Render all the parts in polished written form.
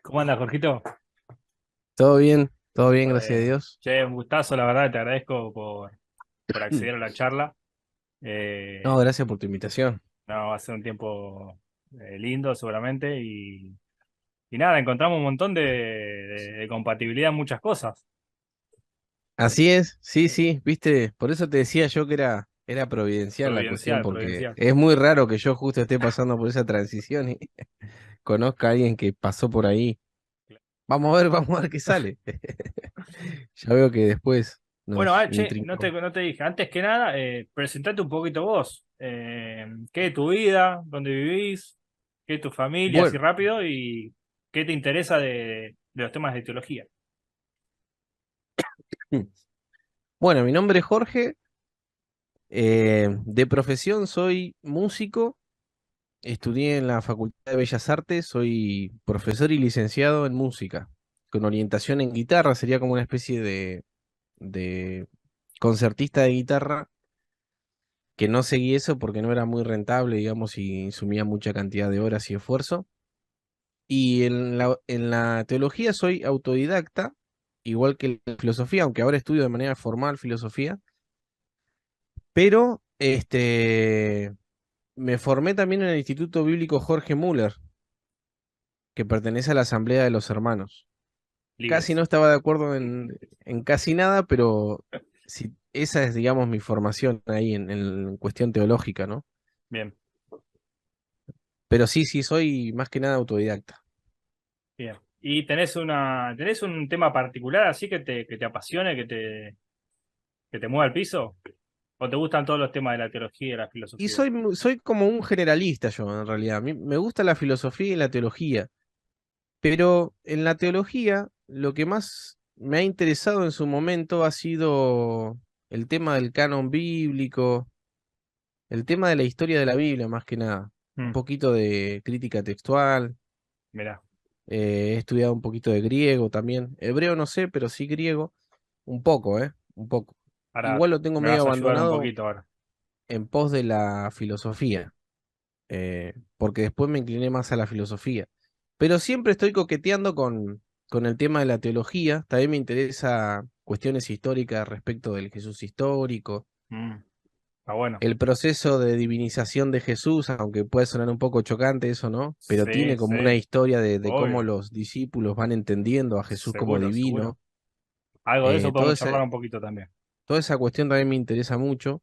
¿Cómo andas, Jorgito? Todo bien, gracias a Bueno, Dios. che, un gustazo, la verdad, te agradezco por acceder a la charla. No, Eh, gracias por tu invitación. no, va a ser un tiempo lindo seguramente y nada, encontramos un montón de compatibilidad en muchas cosas. Así es, sí, sí, viste, por eso te decía yo que era providencial la cuestión, Providencial, porque providencial. es muy raro que yo justo esté pasando por esa transición y conozca a alguien que pasó por ahí. Vamos a ver qué sale. Ya veo que después Bueno, nos che, no intrincamos. no te dije, antes que nada, presentate un poquito vos. ¿Qué es tu vida? ¿Dónde vivís? ¿Qué es tu familia? Así Bueno, rápido y qué te interesa de los temas de teología. bueno, mi nombre es Jorge, de profesión soy músico. Estudié en la Facultad de Bellas Artes, soy profesor y licenciado en música, con orientación en guitarra, sería como una especie de concertista de guitarra, que no seguí eso porque no era muy rentable, digamos, y sumía mucha cantidad de horas y esfuerzo. Y en la teología soy autodidacta, igual que en la filosofía, aunque ahora estudio de manera formal filosofía, pero me formé también en el Instituto Bíblico Jorge Müller, que pertenece a la Asamblea de los Hermanos. Casi no Libres. estaba de acuerdo en casi nada, pero sí, esa es, digamos, mi formación ahí en cuestión teológica, ¿no? Bien. Pero sí, sí, soy más que nada autodidacta. Bien. ¿Y tenés un tema particular así que te apasione, que te mueva al piso? ¿O te gustan todos los temas de la teología y de la Y filosofía? soy como un generalista yo, en realidad. A mí me gusta la filosofía y la teología, pero en la teología lo que más me ha interesado en su momento ha sido el tema del canon bíblico, el tema de la historia de la Biblia, más que nada. Un Mm, poquito de crítica textual. mirá, He estudiado un poquito de griego también. Hebreo no sé, pero sí griego. Un poco, ¿eh? Un poco. ahora Igual lo tengo me medio vas a ayudar un abandonado poquito ahora. en pos de la filosofía, porque después me incliné más a la filosofía. Pero siempre estoy coqueteando con el tema de la teología. También me interesa cuestiones históricas respecto del Jesús histórico, Mm, está bueno. el proceso de divinización de Jesús, aunque puede sonar un poco chocante eso, ¿no? Pero Sí, tiene como una sí, historia de cómo obvio. los discípulos van entendiendo a Jesús como Seguro, seguro. divino. Algo de eso Todo podemos charlar ese, un poquito también. toda esa cuestión también me interesa mucho.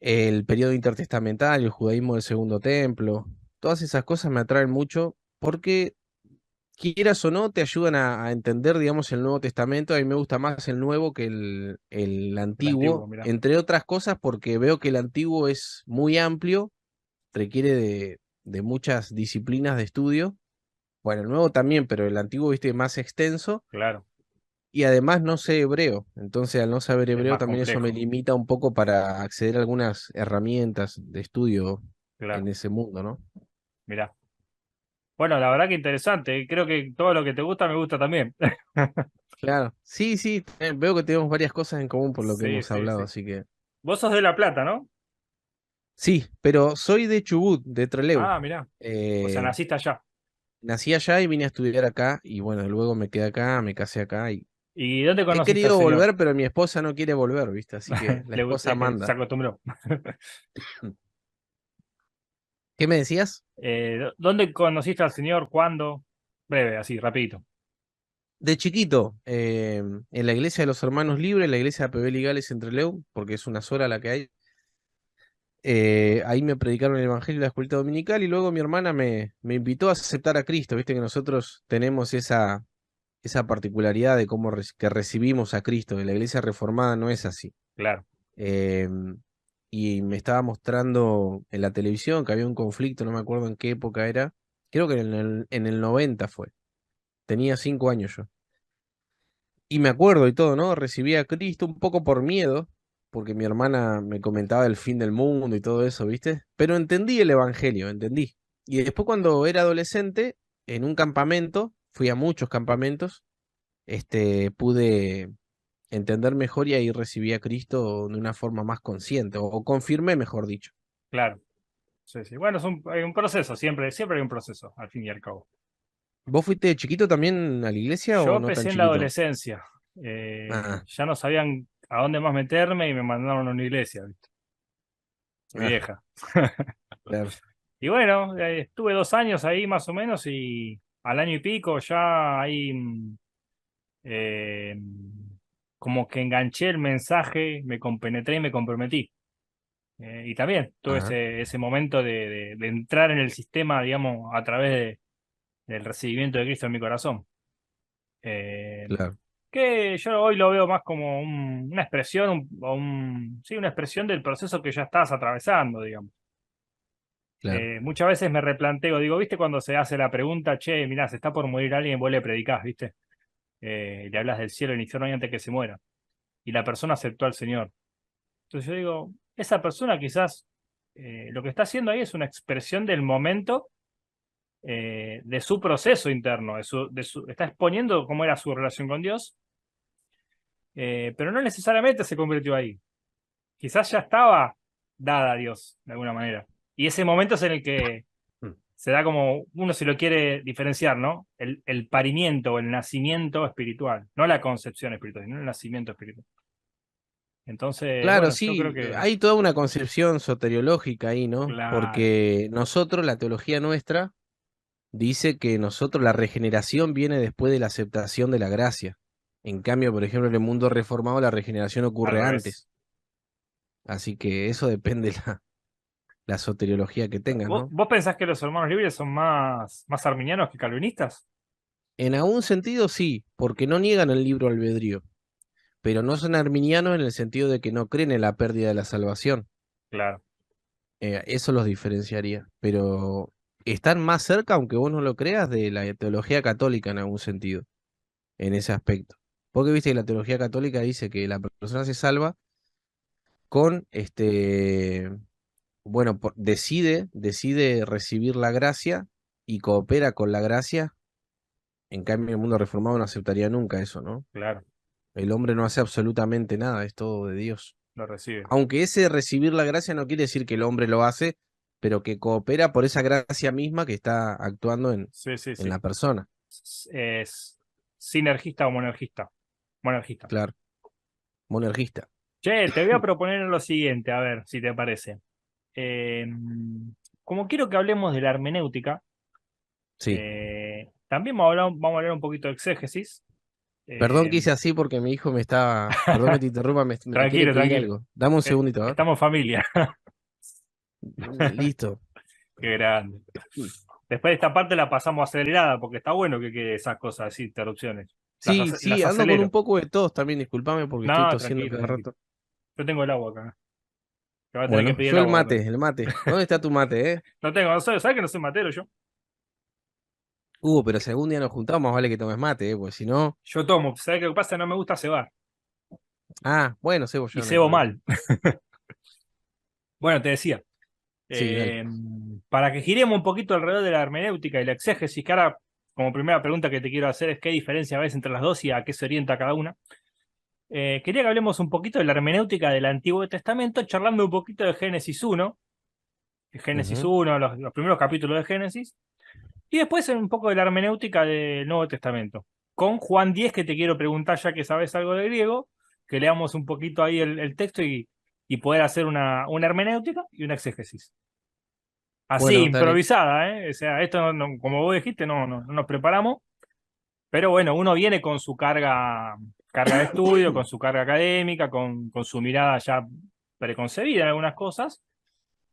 El periodo intertestamental, el judaísmo del Segundo Templo, todas esas cosas me atraen mucho porque, quieras o no, te ayudan a entender, digamos, el Nuevo Testamento. A mí me gusta más el Nuevo que el El antiguo, Antiguo, mirá. entre otras cosas porque veo que el Antiguo es muy amplio, requiere de muchas disciplinas de estudio. Bueno, el Nuevo también, pero el Antiguo, viste, es más extenso. Claro, Y además no sé hebreo, entonces al no saber es hebreo más también eso me complejo. limita un poco para acceder a algunas herramientas de estudio Claro, en ese mundo, ¿no? mirá. Bueno, la verdad que interesante. Creo que todo lo que te gusta me gusta también. Claro, sí, sí, veo que tenemos varias cosas en común por lo que Sí, hemos sí, hablado, sí. así que Vos sos de La Plata, ¿no? sí, pero soy de Chubut, de Trelew. Ah, mirá. O sea, Eh, naciste allá. Nací allá y vine a estudiar acá y bueno, luego me quedé acá, me casé acá y ¿Y dónde he conociste al querido Señor? volver, pero mi esposa no quiere volver, ¿viste? Así que la esposa Se manda. acostumbró. ¿Qué me decías? ¿Dónde conociste al Señor? ¿Cuándo? Breve, así, rapidito. De chiquito, en la iglesia de los Hermanos Libres, la iglesia de Apebel y Gales en Trelew, porque es una sola la que hay. Ahí me predicaron el Evangelio en la escuelita dominical y luego mi hermana me invitó a aceptar a Cristo. Viste que nosotros tenemos esa particularidad de cómo que recibimos a Cristo. En la iglesia reformada no es así. Claro. Em, y me estaba mostrando en la televisión que había un conflicto, no me acuerdo en qué época era. Creo que en el 90 fue. Tenía 5 años yo. Y me acuerdo y todo, ¿no? Recibí a Cristo un poco por miedo, porque mi hermana me comentaba el fin del mundo y todo eso, ¿viste? Pero entendí el evangelio, entendí. Y después cuando era adolescente, en un campamento, fui a muchos campamentos, pude entender mejor y ahí recibí a Cristo de una forma más consciente, o confirmé, mejor dicho. claro. Sí, sí. Bueno, hay un proceso, siempre hay un proceso, al fin y al cabo. ¿Vos fuiste de chiquito también a la iglesia Yo o no tan empecé en la chiquito? adolescencia. Ah, Ya no sabían a dónde más meterme y me mandaron a una iglesia, ¿viste? ah, Vieja. claro, Y bueno, estuve 2 años ahí más o menos y al año y pico ya ahí eh, como que enganché el mensaje, me compenetré y me comprometí. Y también tuve ah, ese momento de entrar en el sistema, digamos, a través del recibimiento de Cristo en mi corazón. Eh, claro, que yo hoy lo veo más como una expresión, sí, una expresión del proceso que ya estás atravesando, digamos. claro. Muchas veces me replanteo, digo, ¿viste cuando se hace la pregunta, che, mirá, se está por morir alguien y vos le predicás, ¿viste? Le hablas del cielo y el infierno antes que se muera. Y la persona aceptó al Señor. Entonces yo digo, esa persona quizás lo que está haciendo ahí es una expresión del momento de su proceso interno, está exponiendo cómo era su relación con Dios, pero no necesariamente se convirtió ahí. Quizás ya estaba dada a Dios, de alguna manera. Y ese momento es en el que Mm. se da como uno se lo quiere diferenciar, ¿no? El parimiento o el nacimiento espiritual, no la concepción espiritual, sino el nacimiento espiritual. Entonces, Claro, bueno, yo creo sí, que, hay toda una concepción soteriológica ahí, ¿no? claro, Porque nosotros, la teología nuestra, dice que nosotros la regeneración viene después de la aceptación de la gracia. En cambio, por ejemplo, en el mundo reformado la regeneración al ocurre revés. antes. Así que eso depende la soteriología que tengas, ¿Vos, ¿no? vos pensás que los hermanos libres son más arminianos que calvinistas? En algún sentido sí, porque no niegan el libro albedrío, pero no son arminianos en el sentido de que no creen en la pérdida de la salvación. Claro, Eso los diferenciaría, pero están más cerca, aunque vos no lo creas, de la teología católica en algún sentido, en ese aspecto. Porque viste que la teología católica dice que la persona se salva con bueno, decide recibir la gracia y coopera con la gracia. En cambio, el mundo reformado no aceptaría nunca eso, ¿no? claro, El hombre no hace absolutamente nada, es todo de Dios. lo recibe. Aunque ese recibir la gracia no quiere decir que el hombre lo hace, pero que coopera por esa gracia misma que está actuando Sí, sí, en sí. la persona. Es sinergista o monergista. Monergista. Claro, monergista. Che, te voy a proponer lo siguiente, a ver si te parece. Eh, Como quiero que hablemos de la hermenéutica, Sí. también vamos a hablar un poquito de exégesis. Perdón Eh, que hice así porque mi hijo me está, perdón que te interrumpa, me quiere Tranquilo, pedir tranquilo. algo. Dame un segundito, a ver. Estamos en familia. Listo. Qué grande. Después de esta parte la pasamos acelerada porque está bueno que quede esas cosas así, interrupciones. Sí, Las sí, ando con un acelero. poco de tos también, discúlpame porque estoy No, tosiendo tranquilo, cada tranquilo. rato. Yo tengo el agua acá. Te voy a tener que Bueno, pedir el yo el agua mate, también. el mate. ¿Dónde está tu mate, No tengo, no sé, ¿sabes que no soy matero yo? Pero si algún día nos juntamos, más vale que tomes mate, porque si no. Yo tomo, ¿sabes qué pasa? No me gusta cebar. Ah, bueno, cebo Y yo, no hay cebo problema. mal. Bueno, te decía. Sí, dale. eh, para que giremos un poquito alrededor de la hermenéutica y la exégesis, que ahora, como primera pregunta que te quiero hacer es qué diferencia ves entre las dos y a qué se orienta cada una. Quería que hablemos un poquito de la hermenéutica del Antiguo Testamento, charlando un poquito de Génesis 1, Génesis Ujú. 1, los primeros capítulos de Génesis, y después un poco de la hermenéutica del Nuevo Testamento. Con Juan 10, que te quiero preguntar, ya que sabes algo de griego, que leamos un poquito ahí el texto y poder hacer una hermenéutica y una exégesis. Así, Bueno, dale. improvisada, ¿eh? O sea, esto, como vos dijiste, no nos preparamos, pero bueno, uno viene con su carga de estudio, con su carga académica, con su mirada ya preconcebida en algunas cosas,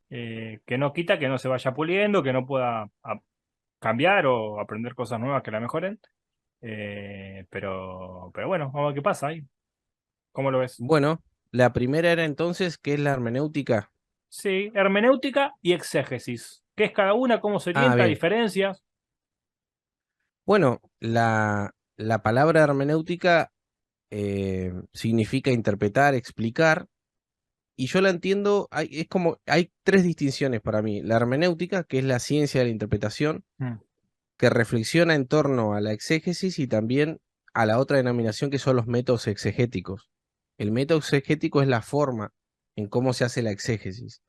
que no quita que no se vaya puliendo, que no pueda cambiar o aprender cosas nuevas que la mejoren. Pero bueno, vamos a ver qué pasa ahí. ¿Cómo lo ves? Bueno, la primera era entonces, ¿qué es la hermenéutica? Sí, hermenéutica y exégesis. ¿Qué es cada una? ¿Cómo se Ah, orienta? bien. ¿Diferencias? Bueno, la palabra hermenéutica significa interpretar, explicar, y yo la entiendo, es como, hay tres distinciones para mí. La hermenéutica, que es la ciencia de la interpretación, Mm, que reflexiona en torno a la exégesis y también a la otra denominación que son los métodos exegéticos. El método exegético es la forma en cómo se hace la exégesis.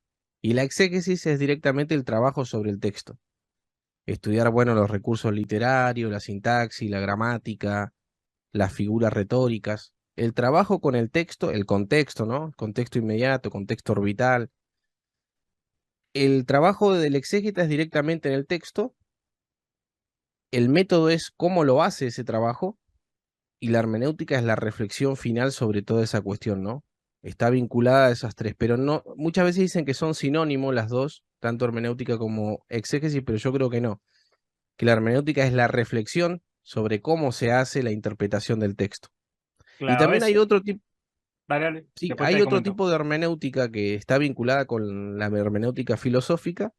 Y la exégesis es directamente el trabajo sobre el texto. Estudiar, bueno, los recursos literarios, la sintaxis, la gramática, las figuras retóricas, el trabajo con el texto, el contexto, ¿no? Contexto inmediato, contexto orbital. El trabajo del exégeta es directamente en el texto, el método es cómo lo hace ese trabajo y la hermenéutica es la reflexión final sobre toda esa cuestión, ¿no? Está vinculada a esas tres, pero no, muchas veces dicen que son sinónimos las dos, tanto hermenéutica como exégesis, pero yo creo que no, que la hermenéutica es la reflexión sobre cómo se hace la interpretación del texto. Y Claro, también es, hay otro tipo, dale, dale, sí, después hay te otro comento. tipo de hermenéutica que está vinculada con la hermenéutica filosófica,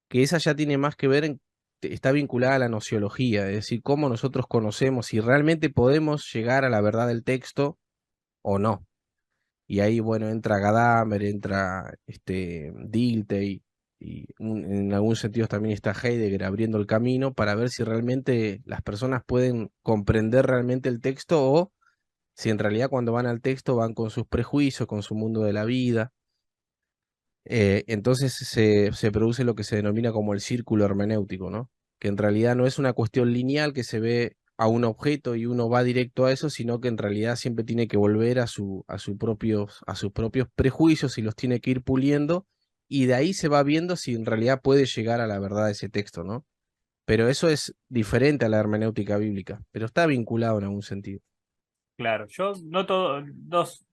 que esa ya tiene más que ver está vinculada a la nociología, es decir, cómo nosotros conocemos si realmente podemos llegar a la verdad del texto o no. Y ahí, bueno, entra Gadamer, entra Dilthey, y en algunos sentidos también está Heidegger abriendo el camino para ver si realmente las personas pueden comprender realmente el texto o si en realidad cuando van al texto van con sus prejuicios, con su mundo de la vida. Entonces se produce lo que se denomina como el círculo hermenéutico, ¿no? Que en realidad no es una cuestión lineal que se ve a un objeto y uno va directo a eso, sino que en realidad siempre tiene que volver a sus propios prejuicios y los tiene que ir puliendo, y de ahí se va viendo si en realidad puede llegar a la verdad de ese texto, ¿no? Pero eso es diferente a la hermenéutica bíblica, pero está vinculado en algún sentido. Claro, yo noto dos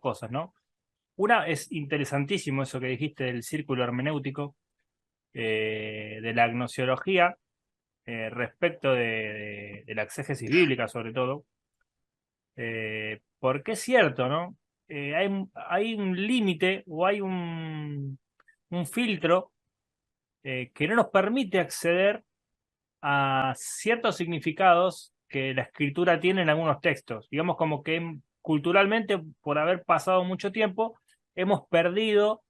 cosas, ¿no? Una, es interesantísimo eso que dijiste del círculo hermenéutico, de la gnoseología, respecto de la exégesis bíblica, sobre todo, porque es cierto, ¿no? Hay un límite o hay un filtro que no nos permite acceder a ciertos significados que la escritura tiene en algunos textos. Digamos como que culturalmente, por haber pasado mucho tiempo, hemos perdido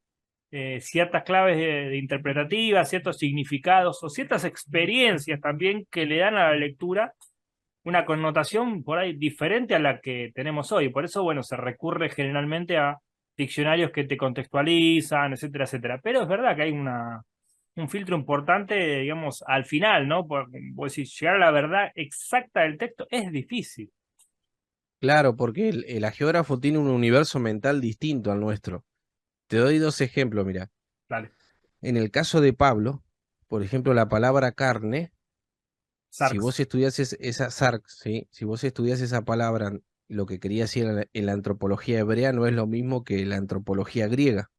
ciertas claves de interpretativas, ciertos significados o ciertas experiencias también que le dan a la lectura una connotación por ahí diferente a la que tenemos hoy. Por eso, bueno, se recurre generalmente a diccionarios que te contextualizan, etcétera, etcétera. Pero es verdad que hay un filtro importante, digamos, al final, ¿no? Pues si llegar a la verdad exacta del texto es difícil. Claro, porque el agiógrafo tiene un universo mental distinto al nuestro. Te doy dos ejemplos, mira. Dale, En el caso de Pablo, por ejemplo, la palabra carne, si Sarx. vos estudiases esa sarx, ¿sí? Si vos estudias esa palabra, lo que quería decir en la antropología hebrea no es lo mismo que la antropología griega.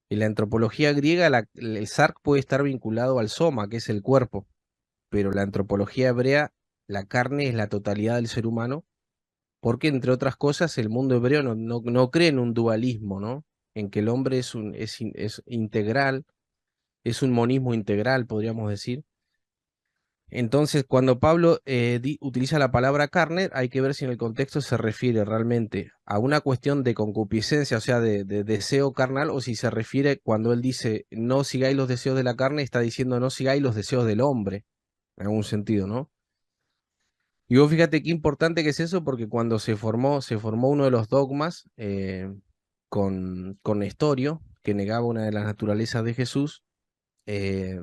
En la antropología griega, el sarx puede estar vinculado al soma, que es el cuerpo, pero la antropología hebrea, la carne es la totalidad del ser humano, porque entre otras cosas el mundo hebreo no cree en un dualismo, ¿no? En que el hombre es integral, es un monismo integral, podríamos decir. Entonces, cuando Pablo utiliza la palabra carne, hay que ver si en el contexto se refiere realmente a una cuestión de concupiscencia, o sea, de deseo carnal, o si se refiere cuando él dice no sigáis los deseos de la carne, está diciendo no sigáis los deseos del hombre, en algún sentido, ¿no? Y vos fíjate qué importante que es eso, porque cuando se formó uno de los dogmas con Nestorio, que negaba una de las naturalezas de Jesús, eh,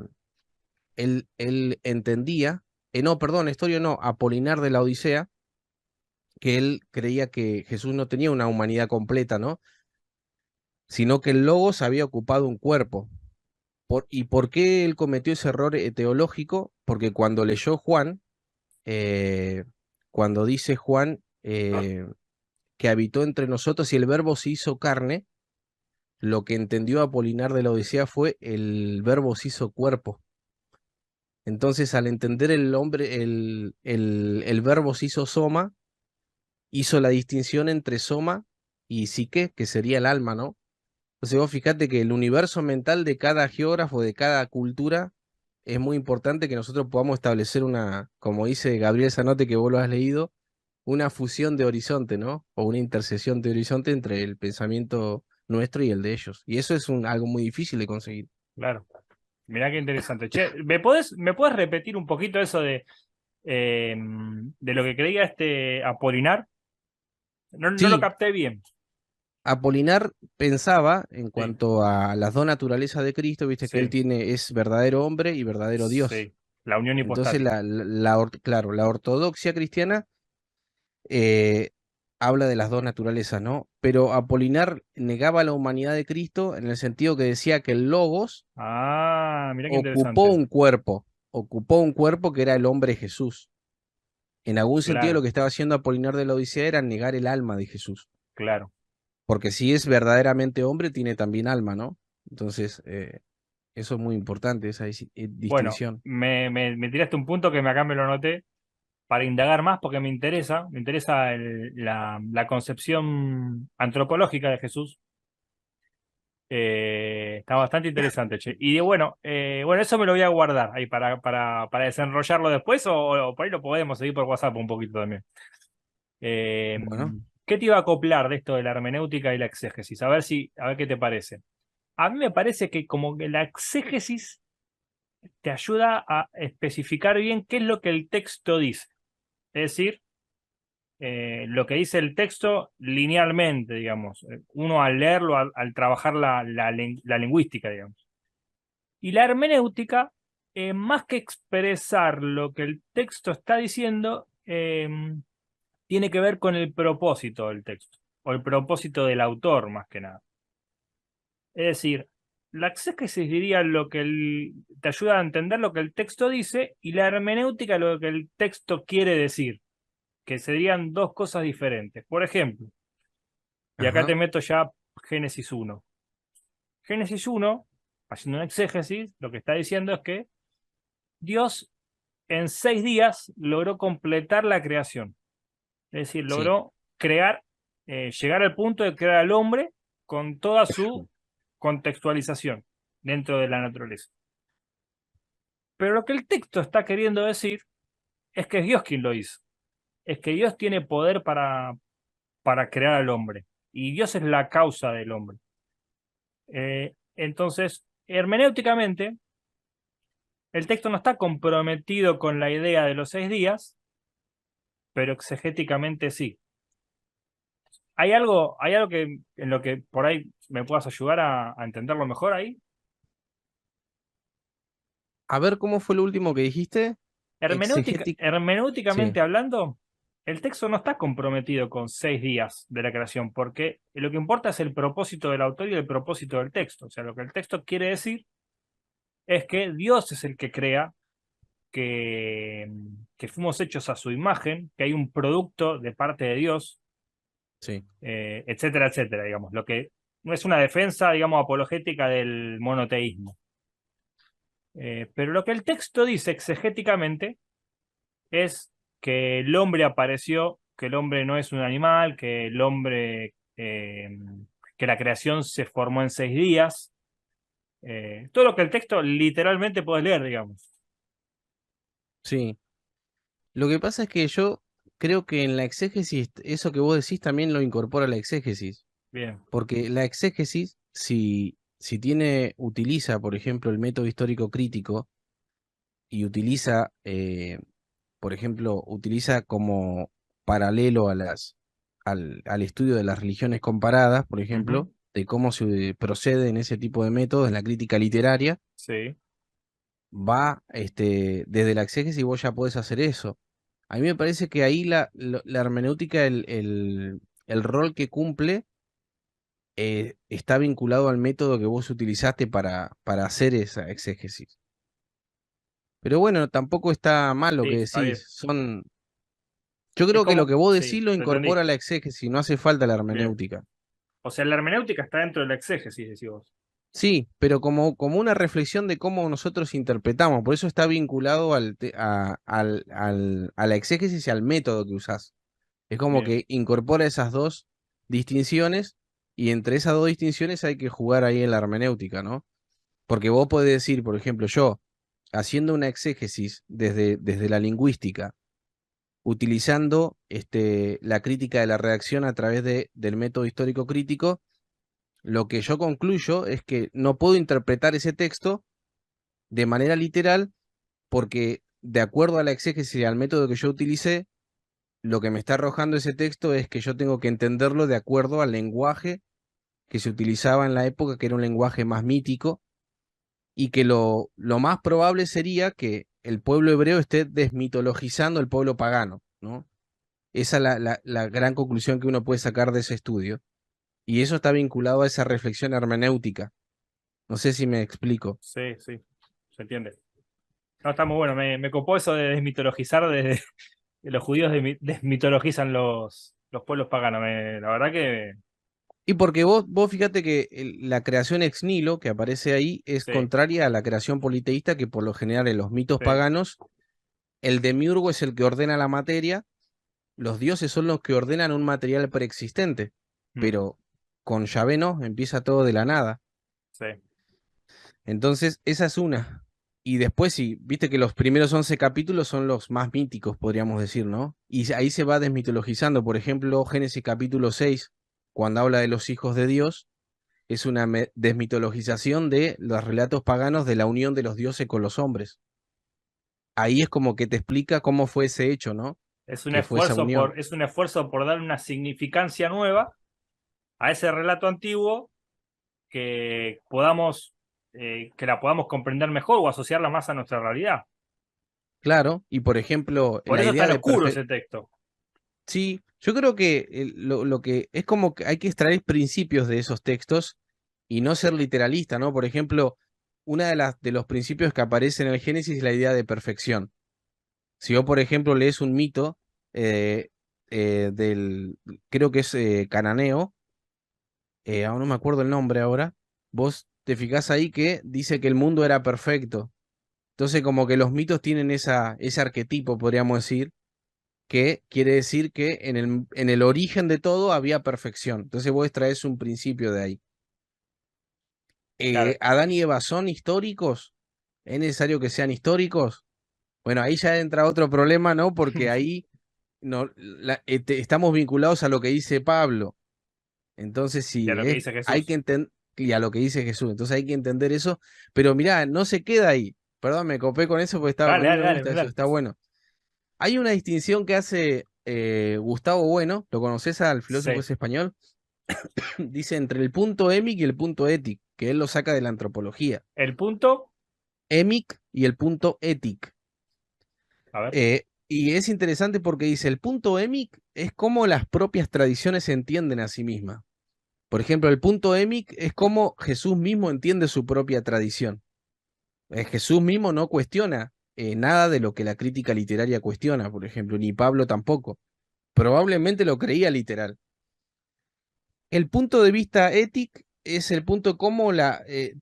él entendía, no, perdón, Nestorio no, Apolinar de la Odisea, que él creía que Jesús no tenía una humanidad completa, ¿no? Sino que el Logos había ocupado un cuerpo. ¿Y por qué él cometió ese error teológico? Porque cuando leyó Juan, eh, cuando dice Juan que habitó entre nosotros y el verbo se hizo carne, lo que entendió Apolinar de la Odisea fue el verbo se hizo cuerpo. Entonces, al entender el hombre, el verbo se hizo soma, hizo la distinción entre soma y psique, que sería el alma, ¿no? Entonces vos fíjate que el universo mental de cada geógrafo, de cada cultura, es muy importante que nosotros podamos establecer una, como dice Gabriel Zanotti, que vos lo has leído, una fusión de horizonte, ¿no? O una intersección de horizonte entre el pensamiento nuestro y el de ellos. Y eso es algo muy difícil de conseguir. Claro. Mirá qué interesante. Che, me puedes repetir un poquito eso de lo que creía este Apolinar? No, no lo Sí, capté bien. Apolinar pensaba en Sí, cuanto a las dos naturalezas de Cristo, viste que él sí, tiene, es verdadero hombre y verdadero Dios. sí. La unión Entonces, hipostática. claro, la ortodoxia cristiana eh, habla de las dos naturalezas, ¿no? Pero Apolinar negaba la humanidad de Cristo en el sentido que decía que el Logos Ah, mira qué ocupó interesante. un cuerpo, ocupó un cuerpo que era el hombre Jesús. En algún sentido lo Claro, que estaba haciendo Apolinar de la Odisea era negar el alma de Jesús, claro. porque si es verdaderamente hombre, tiene también alma, ¿no? Entonces, eso es muy importante, esa Bueno, distinción. me tiraste un punto que acá me lo anoté para indagar más porque me interesa la concepción antropológica de Jesús. Está bastante interesante, che. Y bueno, eso me lo voy a guardar ahí para desenrollarlo después o por ahí lo podemos seguir por WhatsApp un poquito también. Eh, Bueno, ¿Qué te iba a acoplar de esto de la hermenéutica y la exégesis? A ver qué te parece. A mí me parece que como que la exégesis te ayuda a especificar bien qué es lo que el texto dice. Es decir, lo que dice el texto linealmente, digamos. Uno al leerlo, al trabajar la lingüística, digamos. Y la hermenéutica, más que expresar lo que el texto está diciendo, tiene que ver con el propósito del texto, o el propósito del autor, más que nada. Es decir, la exégesis diría lo que te ayuda a entender lo que el texto dice, y la hermenéutica lo que el texto quiere decir, que serían dos cosas diferentes. Por ejemplo, y acá te ajá, meto ya Génesis 1. Génesis 1, haciendo una exégesis, lo que está diciendo es que Dios en 6 días logró completar la creación. Es decir, sí, logró crear, llegar al punto de crear al hombre con toda su contextualización dentro de la naturaleza. Pero lo que el texto está queriendo decir es que es Dios quien lo hizo. Es que Dios tiene poder para crear al hombre. Y Dios es la causa del hombre. Entonces, hermenéuticamente, el texto no está comprometido con la idea de los 6 días, pero exegéticamente sí. ¿Hay algo en lo que por ahí me puedas ayudar a entenderlo mejor ahí? a ver cómo fue lo último que dijiste. Exegético. Sí, Hermenéuticamente hablando, el texto no está comprometido con 6 días de la creación, porque lo que importa es el propósito del autor y el propósito del texto. O sea, lo que el texto quiere decir es que Dios es el que crea, que, que fuimos hechos a su imagen, que hay un producto de parte de Dios, sí, etcétera, etcétera, digamos. Lo que no es una defensa, digamos, apologética del monoteísmo. Pero lo que el texto dice exegéticamente es que el hombre apareció, que el hombre no es un animal, que el hombre, que la creación se formó en 6 días. Todo lo que el texto literalmente puedes leer, digamos. sí. Lo que pasa es que yo creo que en la exégesis, eso que vos decís también lo incorpora la exégesis. Bien. Porque la exégesis, si tiene, utiliza, por ejemplo, el método histórico crítico y utiliza, por ejemplo, utiliza como paralelo a al estudio de las religiones comparadas, por Ujú. ejemplo, de cómo se procede en ese tipo de métodos, en la crítica literaria, Sí. va desde la exégesis vos ya podés hacer eso. A mí me parece que ahí la hermenéutica, el rol que cumple está vinculado al método que vos utilizaste para hacer esa exégesis. Pero bueno, tampoco está mal lo Sí, que está bien. decís. Yo Es creo que lo como, que vos sí, decís lo te entendí. incorpora la exégesis, no hace falta la Bien. hermenéutica. O sea, la hermenéutica está dentro de la exégesis, decís vos. Sí, pero como una reflexión de cómo nosotros interpretamos, por eso está vinculado a la exégesis y al método que usás. Es como Bien. que incorpora esas dos distinciones y entre esas dos distinciones hay que jugar ahí en la hermenéutica, ¿no? Porque vos podés decir, por ejemplo, yo, haciendo una exégesis desde la lingüística, utilizando la crítica de la redacción a través del método histórico crítico, lo que yo concluyo es que no puedo interpretar ese texto de manera literal porque de acuerdo a la exégesis y al método que yo utilicé, lo que me está arrojando ese texto es que yo tengo que entenderlo de acuerdo al lenguaje que se utilizaba en la época, que era un lenguaje más mítico, y que lo más probable sería que el pueblo hebreo esté desmitologizando el pueblo pagano, ¿no? Esa es la gran conclusión que uno puede sacar de ese estudio. Y eso está vinculado a esa reflexión hermenéutica. No sé si me explico. Sí, sí, se entiende. No, está muy bueno. Me copó eso de desmitologizar, de los judíos desmitologizan los pueblos paganos. La verdad que Y porque vos fíjate que la creación ex nihilo que aparece ahí es sí, contraria a la creación politeísta, que por lo general en los mitos sí. paganos, el demiurgo es el que ordena la materia, los dioses son los que ordenan un material preexistente, Mm, pero con Yahvé no, empieza todo de la nada. sí, Entonces, esa es una. Y después, sí, viste que los primeros 11 capítulos son los más míticos, podríamos decir, ¿no? Y ahí se va desmitologizando. Por ejemplo, Génesis capítulo 6 cuando habla de los hijos de Dios, es una desmitologización de los relatos paganos de la unión de los dioses con los hombres. Ahí es como que te explica cómo fue ese hecho, ¿no? Que fue esa unión. es un esfuerzo por dar una significancia nueva a ese relato antiguo que podamos, que la podamos comprender mejor o asociarla más a nuestra realidad. Claro, y por ejemplo, Por la eso es idea tan de oscuro perfección. ese texto. Sí, yo creo que lo que es como que hay que extraer principios de esos textos y no ser literalista, ¿no? Por ejemplo, una de los principios que aparece en el Génesis es la idea de perfección. Si vos, por ejemplo, lees un mito eh, del, creo que es cananeo, aún no me acuerdo el nombre ahora, vos te fijás ahí que dice que el mundo era perfecto. Entonces, como que los mitos tienen ese arquetipo, podríamos decir, que quiere decir que en el origen de todo había perfección. Entonces vos traes un principio de ahí. Claro, ¿Adán y Eva son históricos? ¿Es necesario que sean históricos? Bueno, ahí ya entra otro problema, ¿no? Porque ahí no, estamos vinculados a lo que dice Pablo. Entonces, ya sí, lo que dice hay que Jesús. entender, y a lo que dice Jesús. Entonces hay que entender eso. Pero mirá, no se queda ahí. Perdón, me copé con eso porque a Dale, mí dale, me dale, gusta eso, dale. está bueno. Hay una distinción que hace Gustavo Bueno, ¿lo conoces al filósofo Sí. ese español? Dice entre el punto emic y el punto étic, que él lo saca de la antropología. El punto, Emic y el punto étic. a ver, Y es interesante porque dice, el punto emic es como las propias tradiciones se entienden a sí mismas. Por ejemplo, el punto emic es como Jesús mismo entiende su propia tradición. Jesús mismo no cuestiona nada de lo que la crítica literaria cuestiona, por ejemplo, ni Pablo tampoco. Probablemente lo creía literal. El punto de vista ético es el punto cómo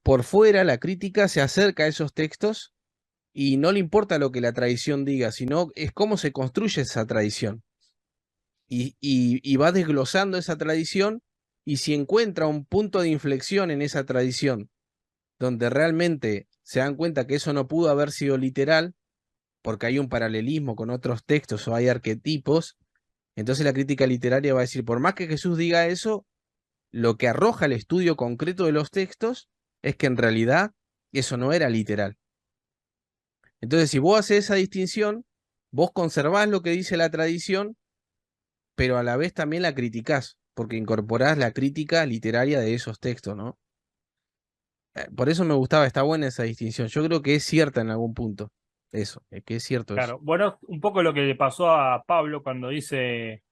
por fuera la crítica se acerca a esos textos y no le importa lo que la tradición diga, sino es cómo se construye esa tradición. Y va desglosando esa tradición y si encuentra un punto de inflexión en esa tradición donde realmente se dan cuenta que eso no pudo haber sido literal, porque hay un paralelismo con otros textos o hay arquetipos, entonces la crítica literaria va a decir, por más que Jesús diga eso, lo que arroja el estudio concreto de los textos es que en realidad eso no era literal. Entonces, si vos haces esa distinción, vos conservás lo que dice la tradición, pero a la vez también la criticás, porque incorporás la crítica literaria de esos textos, ¿no? Por eso me gustaba, está buena esa distinción. Yo creo que es cierta en algún punto. Eso, que es cierto eso. claro. Bueno, un poco lo que le pasó a Pablo cuando dice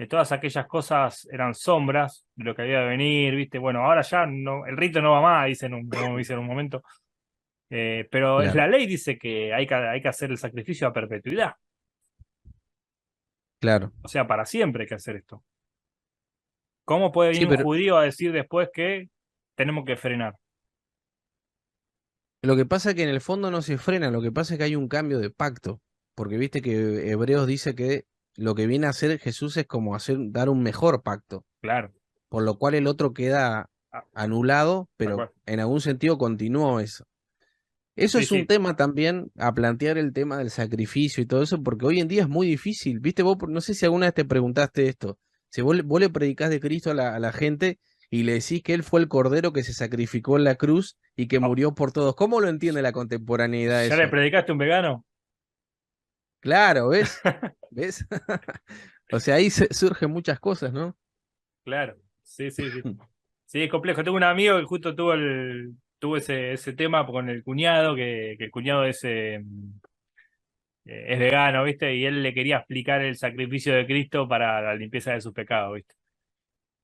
todas aquellas cosas eran sombras de lo que había de venir, ¿viste? Bueno, ahora ya no, el rito no va más, como dice en un momento. Pero Claro, la ley dice que hay que hacer el sacrificio a perpetuidad. claro. O sea, para siempre hay que hacer esto. ¿Cómo puede Sí, venir un pero judío a decir después que tenemos que frenar? lo que pasa es que en el fondo no se frena, lo que pasa es que hay un cambio de pacto, porque viste que Hebreos dice que lo que viene a hacer Jesús es como dar un mejor pacto, Claro, por lo cual el otro queda ah, anulado, tal pero cual. en algún sentido continuó eso. Eso Sí, es un sí, tema también a plantear el tema del sacrificio y todo eso, porque hoy en día es muy difícil. Viste, vos, no sé si alguna vez te preguntaste esto, si vos le predicás de Cristo a la gente y le decís que Él fue el cordero que se sacrificó en la cruz y que Ah, murió por todos, ¿cómo lo entiende la contemporaneidad ¿ya le eso? predicaste a un vegano? Claro, ¿ves? ¿Ves? O sea, ahí surgen muchas cosas, ¿no? Claro, sí, sí, sí. Sí, es complejo. Tengo un amigo que justo tuvo ese tema con el cuñado, que el cuñado es vegano, ¿viste? Y él le quería explicar el sacrificio de Cristo para la limpieza de sus pecados, ¿viste?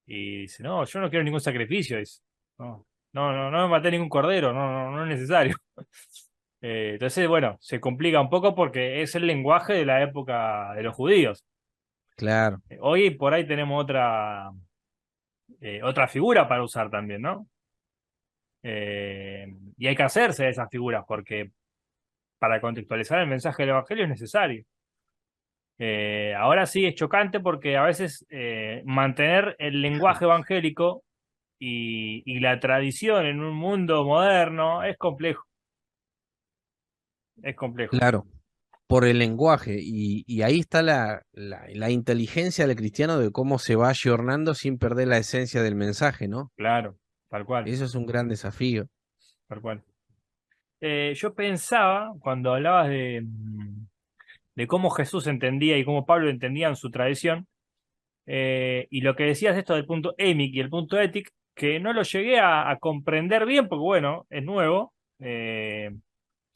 Y dice, no, yo no quiero ningún sacrificio. Dice, no, no me maté ningún cordero, no es necesario. Entonces, bueno, se complica un poco porque es el lenguaje de la época de los judíos. Claro, Hoy por ahí tenemos otra figura para usar también, ¿no? Y hay que hacerse de esas figuras porque para contextualizar el mensaje del Evangelio es necesario. Ahora sí es chocante porque a veces mantener el lenguaje evangélico y la tradición en un mundo moderno es complejo, es complejo, claro. Por el lenguaje. Y ahí está la inteligencia del cristiano de cómo se va ayornando sin perder la esencia del mensaje, ¿no? claro, tal cual, Eso es un gran desafío. tal cual. Yo pensaba, cuando hablabas de cómo Jesús entendía y cómo Pablo entendía en su tradición, y lo que decías de esto del punto emic y el punto étic, que no lo llegué a comprender bien, porque bueno, es nuevo, es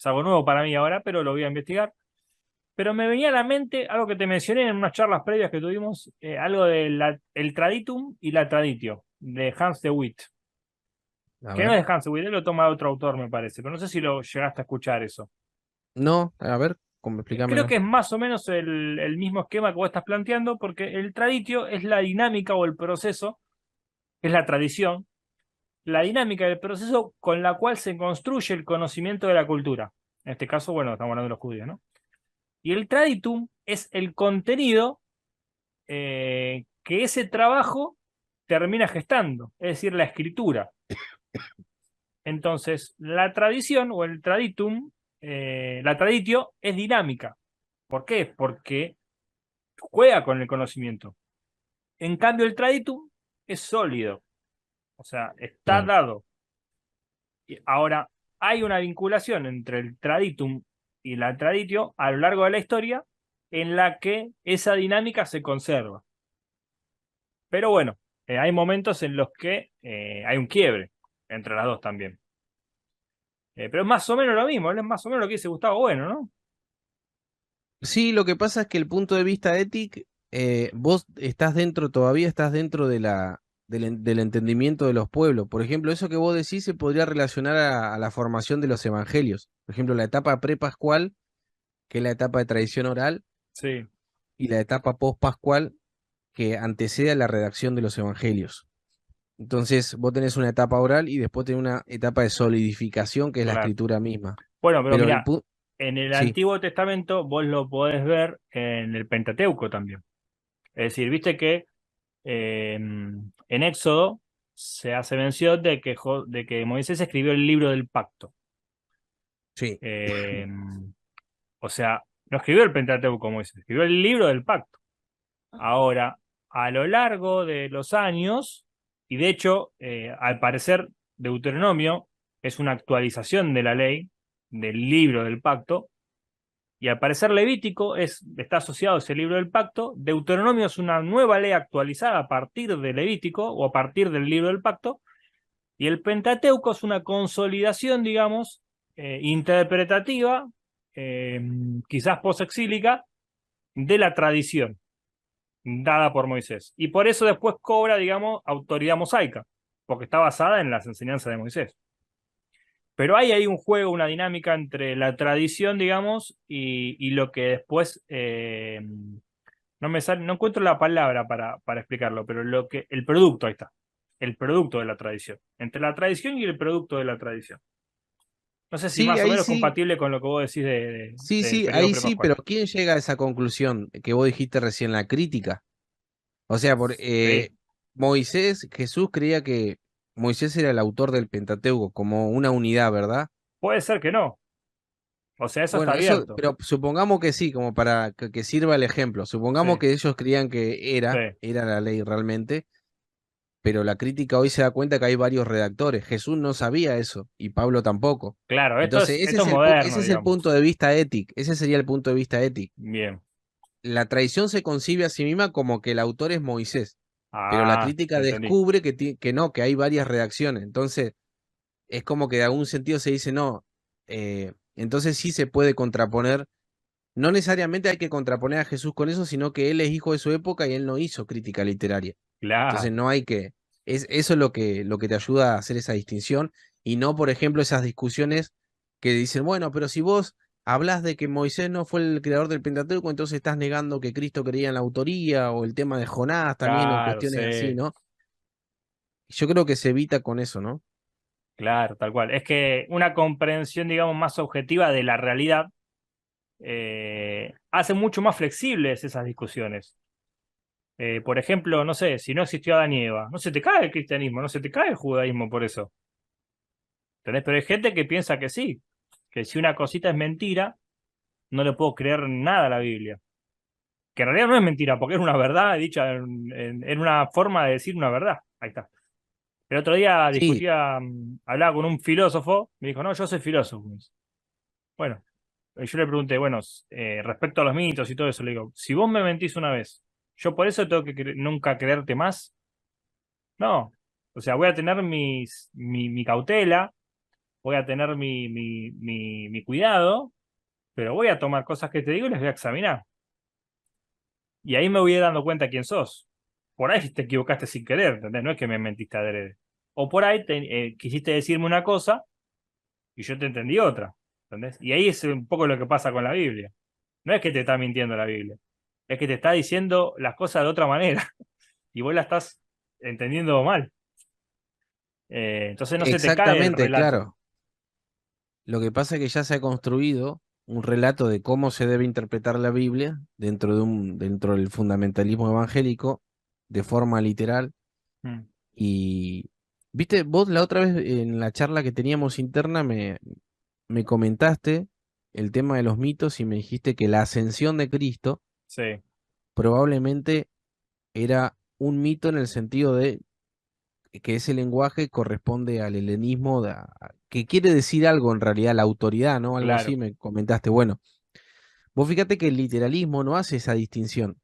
algo nuevo para mí ahora, pero lo voy a investigar. Pero me venía a la mente algo que te mencioné en unas charlas previas que tuvimos, algo del el traditum y la traditio, de Hans de Witt, A que no ver. es de Hans de Witt, él lo toma de otro autor, me parece, pero no sé si lo llegaste a escuchar eso. No, a ver, Creo explícamelo. que es más o menos el mismo esquema que vos estás planteando, porque el traditio es la dinámica o el proceso, es la tradición, la dinámica del proceso con la cual se construye el conocimiento de la cultura. En este caso, bueno, estamos hablando de los judíos, ¿no? Y el traditum es el contenido que ese trabajo termina gestando, es decir, la escritura. Entonces, la tradición o el traditum, la traditio es dinámica. ¿Por qué? Porque juega con el conocimiento. En cambio, el traditum es sólido, o sea, está Claro. dado. Ahora, hay una vinculación entre el traditum y la traditio a lo largo de la historia en la que esa dinámica se conserva. Pero bueno, hay momentos en los que hay un quiebre entre las dos también. Pero es más o menos lo mismo, es más o menos lo que dice Gustavo Bueno, ¿no? Sí, lo que pasa es que el punto de vista ético, vos estás dentro, todavía estás dentro del entendimiento de los pueblos. Por ejemplo, eso que vos decís se podría relacionar a la formación de los evangelios. Por ejemplo, la etapa prepascual, que es la etapa de tradición oral, Sí, y la etapa pospascual, que antecede a la redacción de los evangelios. Entonces, vos tenés una etapa oral y después tenés una etapa de solidificación, que es la claro. escritura misma. Bueno, pero Pero el mirá, punto, en el sí, Antiguo Testamento vos lo podés ver en el Pentateuco también. Es decir, viste que en Éxodo se hace mención de que Moisés escribió el libro del pacto. sí, Eh, o sea, no escribió el Pentateuco Moisés, escribió el libro del pacto. Ahora, a lo largo de los años, y de hecho, al parecer, Deuteronomio es una actualización de la ley, del libro del pacto, y al parecer Levítico está asociado a ese libro del pacto. Deuteronomio es una nueva ley actualizada a partir de Levítico o a partir del libro del pacto, y el Pentateuco es una consolidación, digamos, interpretativa, eh, quizás posexílica, de la tradición dada por Moisés. Y por eso después cobra, digamos, autoridad mosaica, porque está basada en las enseñanzas de Moisés. Pero hay ahí un juego, una dinámica entre la tradición, digamos, y lo que después, no me sale, no encuentro la palabra para explicarlo, pero el producto, ahí está, el producto de la tradición, entre la tradición y el producto de la tradición. No sé si sí, más o ahí menos sí, compatible con lo que vos decís sí, del sí, periodo ahí sí, prepascual. pero ¿quién llega a esa conclusión que vos dijiste recién, la crítica? O sea, Sí, Moisés, Jesús creía que Moisés era el autor del Pentateuco como una unidad, ¿verdad? puede ser que no, o sea, eso está Bueno, eso, abierto. pero supongamos que sí, como para que sirva el ejemplo. Sí, Supongamos que ellos creían que sí. era la ley realmente, pero la crítica hoy se da cuenta que hay varios redactores. Jesús no sabía eso y Pablo tampoco. Claro, Entonces, esto es moderno, ese es el punto digamos. de vista ético. Ese sería el punto de vista ético. Bien, La tradición se concibe a sí misma como que el autor es Moisés. pero la Ah, crítica te entendí. descubre que no, que hay varias redacciones. Entonces, es como que de algún sentido se dice, no, entonces sí se puede contraponer. No necesariamente hay que contraponer a Jesús con eso, sino que él es hijo de su época y él no hizo crítica literaria. Entonces Claro, no hay que, eso es lo que te ayuda a hacer esa distinción y no, por ejemplo, esas discusiones que dicen, bueno, pero si vos hablas de que Moisés no fue el creador del Pentateuco, entonces estás negando que Cristo creía en la autoría o el tema de Jonás también o claro, cuestiones así, sí, ¿no? Yo creo que se evita con eso, ¿no? claro, tal cual. Es que una comprensión, digamos, más objetiva de la realidad hace mucho más flexibles esas discusiones. Por ejemplo, no sé, si no existió Adán y Eva, no se te cae el cristianismo, no se te cae el judaísmo por eso. ¿Entendés? Pero hay gente que piensa que sí, que si una cosita es mentira, no le puedo creer nada a la Biblia. Que en realidad no es mentira, porque es una verdad dicha en una forma de decir una verdad. Ahí está. El otro día Sí, discutía, hablaba con un filósofo, me dijo, no, yo soy filósofo. Bueno, yo le pregunté, bueno, respecto a los mitos y todo eso, le digo, si vos me mentís una vez, ¿yo por eso tengo que nunca creerte más? No. O sea, voy a tener mi cautela, voy a tener mi cuidado, pero voy a tomar cosas que te digo y las voy a examinar. Y ahí me voy a ir dando cuenta quién sos. Por ahí te equivocaste sin querer, ¿entendés? No es que me mentiste adrede. O por ahí quisiste decirme una cosa y yo te entendí otra, ¿entendés? Y ahí es un poco lo que pasa con la Biblia. No es que te está mintiendo la Biblia, es que te está diciendo las cosas de otra manera y vos la estás entendiendo mal. Entonces no se te cae el exactamente, relato. claro. Lo que pasa es que ya se ha construido un relato de cómo se debe interpretar la Biblia dentro del fundamentalismo evangélico de forma literal. Mm, Y, viste, vos la otra vez en la charla que teníamos interna me comentaste el tema de los mitos y me dijiste que la ascensión de Cristo sí, probablemente era un mito en el sentido de que ese lenguaje corresponde al helenismo, que quiere decir algo en realidad, la autoridad, ¿no? Algo así claro, me comentaste. Bueno, vos fíjate que el literalismo no hace esa distinción,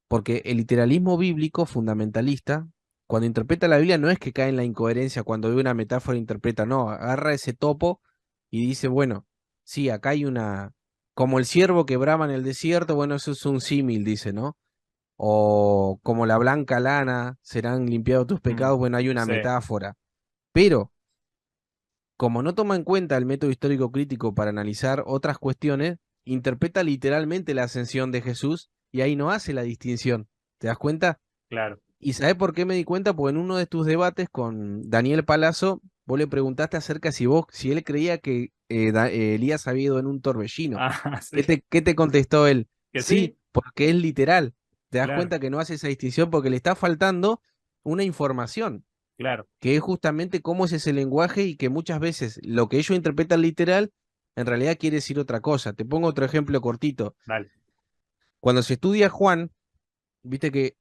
porque el literalismo bíblico fundamentalista, cuando interpreta la Biblia, no es que cae en la incoherencia cuando ve una metáfora e interpreta, no, agarra ese topo y dice, bueno, sí, acá hay una, como el ciervo que brama en el desierto, bueno, eso es un símil, dice, ¿no? O como la blanca lana serán limpiados tus mm, pecados, bueno, hay una sí, metáfora. Pero como no toma en cuenta el método histórico crítico para analizar otras cuestiones, interpreta literalmente la ascensión de Jesús y ahí no hace la distinción. ¿Te das cuenta? claro. ¿Y sabes por qué me di cuenta? Porque en uno de tus debates con Daniel Palazzo, vos le preguntaste acerca si él creía que Elías había ido en un torbellino. Ah, ¿Qué sí, te contestó él? que Sí, sí, porque es literal. ¿Te das claro, cuenta que no hace esa distinción porque le está faltando una información? claro, Que es justamente cómo es ese lenguaje y que muchas veces lo que ellos interpretan literal en realidad quiere decir otra cosa. Te pongo otro ejemplo cortito. dale, Cuando se estudia Juan, viste que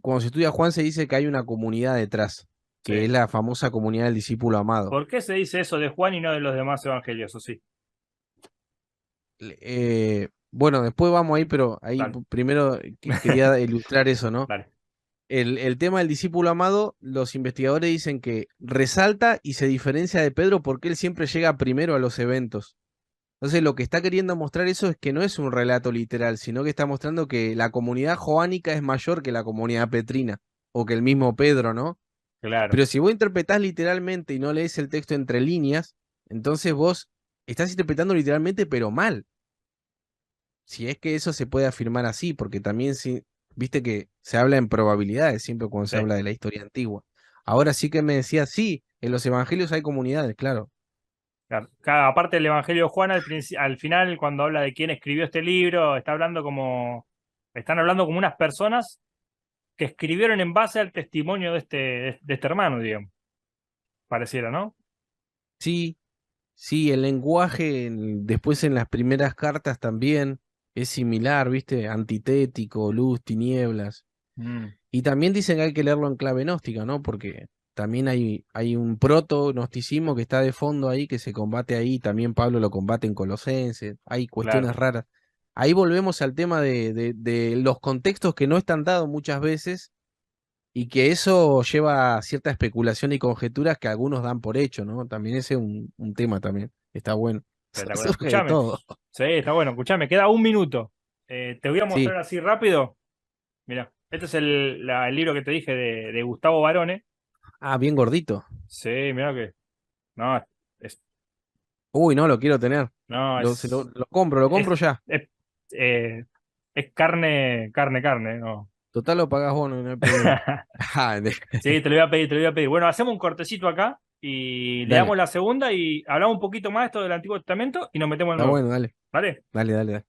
cuando se estudia Juan se dice que hay una comunidad detrás, que sí. es la famosa comunidad del discípulo amado. ¿Por qué se dice eso de Juan y no de los demás evangelios? O sí, Bueno, después vamos ahí, pero ahí dale, primero quería ilustrar eso, ¿no? dale. El tema del discípulo amado, los investigadores dicen que resalta y se diferencia de Pedro porque él siempre llega primero a los eventos. Entonces lo que está queriendo mostrar eso es que no es un relato literal, sino que está mostrando que la comunidad joánica es mayor que la comunidad petrina, o que el mismo Pedro, ¿no? Claro, Pero si vos interpretás literalmente y no lees el texto entre líneas, entonces vos estás interpretando literalmente, pero mal. Si es que eso se puede afirmar así, porque también si, viste que se habla en probabilidades siempre cuando se sí. habla de la historia antigua. Ahora sí que me decía, sí, en los evangelios hay comunidades, claro. Claro. Aparte del Evangelio de Juan, al final, cuando habla de quién escribió este libro, están hablando como unas personas que escribieron en base al testimonio de este hermano, digamos, pareciera, ¿no? Sí, sí, el lenguaje después en las primeras cartas también es similar, ¿viste? Antitético, luz, tinieblas. Mm, Y también dicen que hay que leerlo en clave gnóstica, ¿no? Porque también hay un proto-gnosticismo que está de fondo ahí, que se combate ahí. También Pablo lo combate en Colosenses. Hay claro, cuestiones raras. Ahí volvemos al tema de los contextos que no están dados muchas veces Y que eso lleva a cierta especulación y conjeturas que algunos dan por hecho, ¿no? También ese es un tema también. Está bueno. Espectacular. Surge de Escuchame. todo. Sí, está bueno. Escuchame, queda un minuto. Te voy a Sí. mostrar así rápido. Mira, este es el libro que te dije de Gustavo Barone. Ah, bien gordito. Sí, mira que. No, es, Uy, no, lo quiero tener. no, Lo compro es, ya. es, eh, es carne, carne, carne, no. Total lo pagás vos, no hay problema. Ah, Sí, te lo voy a pedir, te lo voy a pedir. Bueno, hacemos un cortecito acá y le dale, damos la segunda y hablamos un poquito más de esto del Antiguo Testamento y nos metemos en está nuevo. bueno, dale. ¿Vale? Dale, dale, dale.